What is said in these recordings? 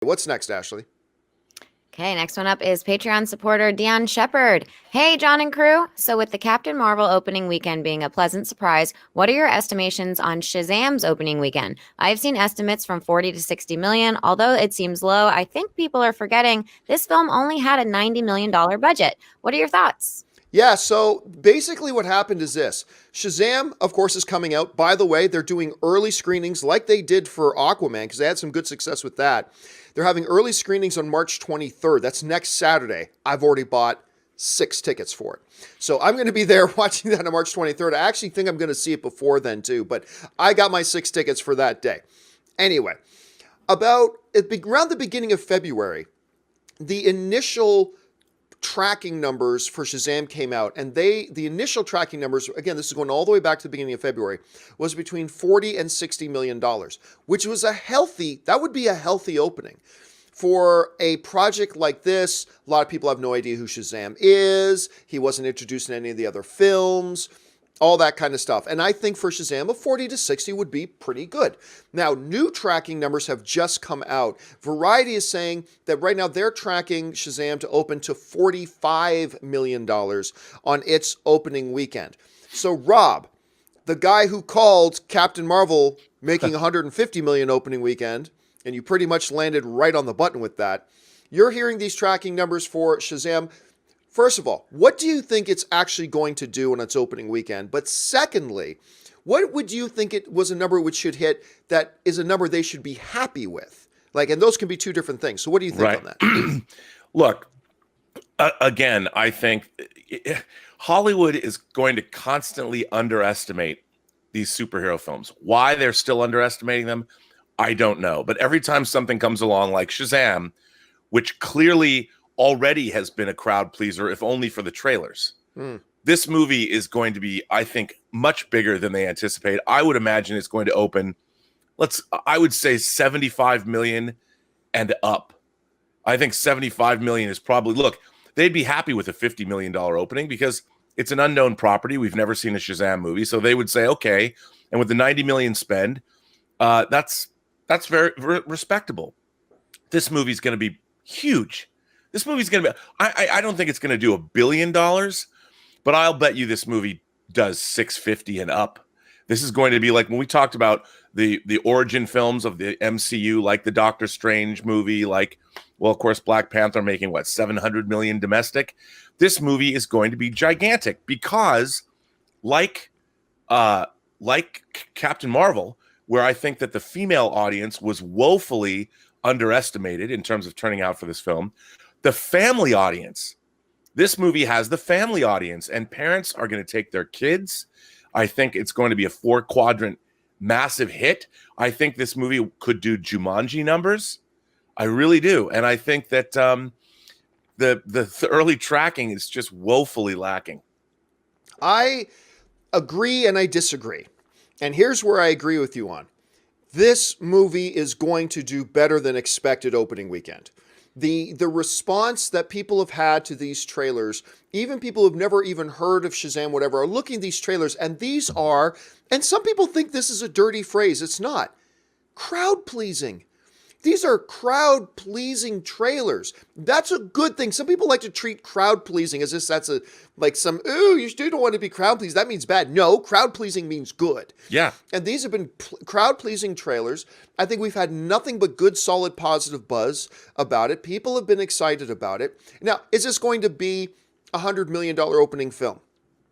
What's next, Ashley? Okay, next one up is Patreon supporter Dion Shepard. Hey, John and crew. So, with the Captain Marvel opening weekend being a pleasant surprise, what are your estimations on Shazam's opening weekend? I've seen estimates from 40 to 60 million. Although it seems low, I think people are forgetting this film only had a $90 million budget. What are your thoughts? Yeah, so basically what happened is this. Shazam, of course, is coming out. By the way, they're doing early screenings like they did for Aquaman because they had some good success with that. They're having early screenings on March 23rd. That's next Saturday. I've already bought 6 tickets for it. So I'm going to be there watching that on March 23rd. I actually think I'm going to see it before then too, but I got my 6 tickets for that day. Anyway, around the beginning of February, the initial tracking numbers for Shazam came out, and the initial tracking numbers, again, this is going all the way back to the beginning of February, was between 40 and 60 million dollars, which was that would be a healthy opening. For a project like this, a lot of people have no idea who Shazam is. He wasn't introduced in any of the other films, all that kind of stuff. And I think for Shazam, a 40 to 60 would be pretty good. Now, new tracking numbers have just come out. Variety is saying that right now they're tracking Shazam to open to $45 million on its opening weekend. So, Rob, the guy who called Captain Marvel making 150 million opening weekend, and you pretty much landed right on the button with that, you're hearing these tracking numbers for Shazam. First of all, what do you think it's actually going to do on its opening weekend? But secondly, what would you think it was a number which should hit that is a number they should be happy with? And those can be two different things. So what do you think Right. on that? Look, again, I think Hollywood is going to constantly underestimate these superhero films. Why they're still underestimating them, I don't know. But every time something comes along like Shazam, which clearly already has been a crowd pleaser, if only for the trailers. This movie is going to be, I think, much bigger than they anticipate. I would imagine it's going to open, I would say 75 million and up. I think 75 million is probably, look, they'd be happy with a $50 million opening because it's an unknown property. We've never seen a Shazam movie. So they would say, okay. And with the 90 million spend, that's very respectable. This movie's going to be huge. This movie's going to be, I don't think it's going to do $1 billion, but I'll bet you this movie does 650 and up. This is going to be like when we talked about the origin films of the MCU, like the Doctor Strange movie, of course, Black Panther making 700 million domestic. This movie is going to be gigantic because like Captain Marvel, where I think that the female audience was woefully underestimated in terms of turning out for this film, the family audience, this movie has the family audience, and parents are going to take their kids. I think it's going to be a 4-quadrant massive hit. I think this movie could do Jumanji numbers. I really do. And I think that the early tracking is just woefully lacking. I agree and I disagree. And here's where I agree with you on. This movie is going to do better than expected opening weekend. The response that people have had to these trailers, even people who've never even heard of Shazam, whatever, are looking at these trailers, and and some people think this is a dirty phrase. It's not. Crowd pleasing. These are crowd pleasing trailers. That's a good thing. Some people like to treat crowd pleasing as if that's you don't want to be crowd pleased. That means bad. No, crowd pleasing means good. Yeah. And these have been crowd pleasing trailers. I think we've had nothing but good, solid, positive buzz about it. People have been excited about it. Now, is this going to be a $100 million opening film?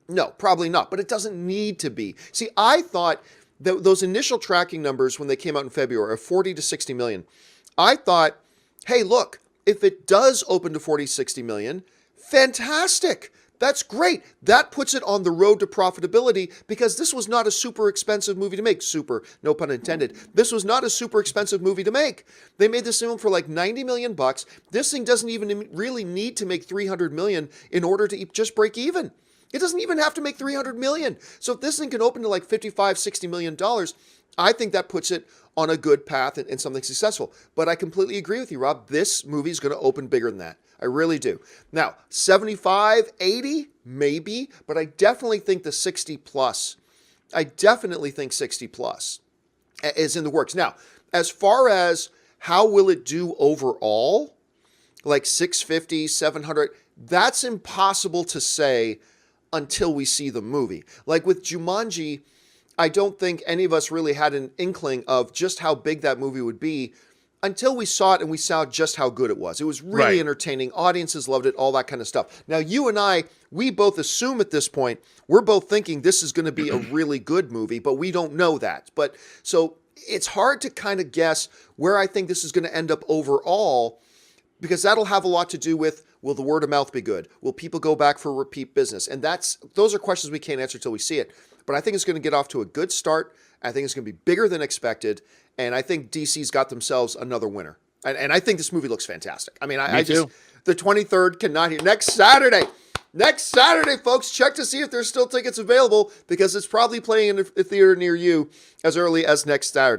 No, probably not, but it doesn't need to be. See, I thought those initial tracking numbers when they came out in February of 40 to 60 million, I thought, hey, look, if it does open to 40, 60 million, fantastic. That's great. That puts it on the road to profitability because this was not a super expensive movie to make. Super, no pun intended. This was not a super expensive movie to make. They made this film for like 90 million bucks. This thing doesn't even really need to make 300 million in order to just break even. It doesn't even have to make 300 million. So if this thing can open to like 55, 60 million dollars, I think that puts it on a good path and something successful. But I completely agree with you, Rob. This movie is going to open bigger than that. I really do. Now, 75, 80, maybe, but I definitely think the 60 plus. I definitely think 60 plus is in the works. Now, as far as How will it do overall? Like 650, 700? That's impossible to say until we see the movie. Like with Jumanji, I don't think any of us really had an inkling of just how big that movie would be until we saw it and we saw just how good it was. It was really Right. entertaining. Audiences loved it, all that kind of stuff. Now, you and I, we both assume at this point, we're both thinking this is going to be a really good movie, but we don't know that. But so it's hard to kind of guess where I think this is going to end up overall, because that'll have a lot to do with, will the word of mouth be good? Will people go back for repeat business? And those are questions we can't answer till we see it. But I think it's going to get off to a good start. I think it's going to be bigger than expected. And I think DC's got themselves another winner. And I think this movie looks fantastic. I mean, I just, the 23rd cannot hear. Next Saturday, folks, check to see if there's still tickets available, because it's probably playing in a theater near you as early as next Saturday.